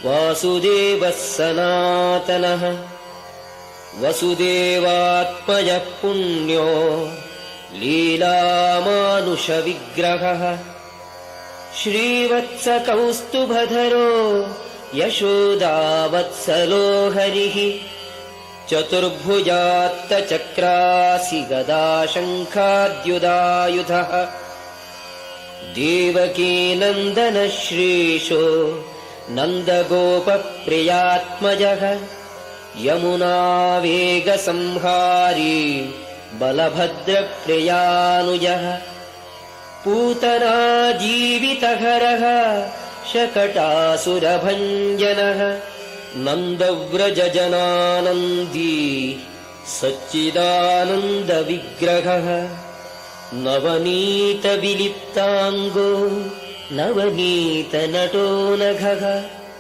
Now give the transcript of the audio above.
वासुदेवः सनातनः वसुदेवात्मजः पुण्यो लीलामानुषविग्रहः श्रीवत्सकौस्तुभधरो यशोदावत्सलो हरिः चतुर्भुजात्तचक्रासि गदाशङ्खाद्युदायुधः देवकीनन्दनश्रीशो नन्दगोपप्रियात्मजः यमुनावेगसंहारी बलभद्रप्रियानुजः पूतना जीवितहरः शकटासुरभञ्जनः नन्दव्रजजनानन्दी सच्चिदानन्दविग्रहः नवनीतविलिप्ताङ्गो नवनीतनटो नघः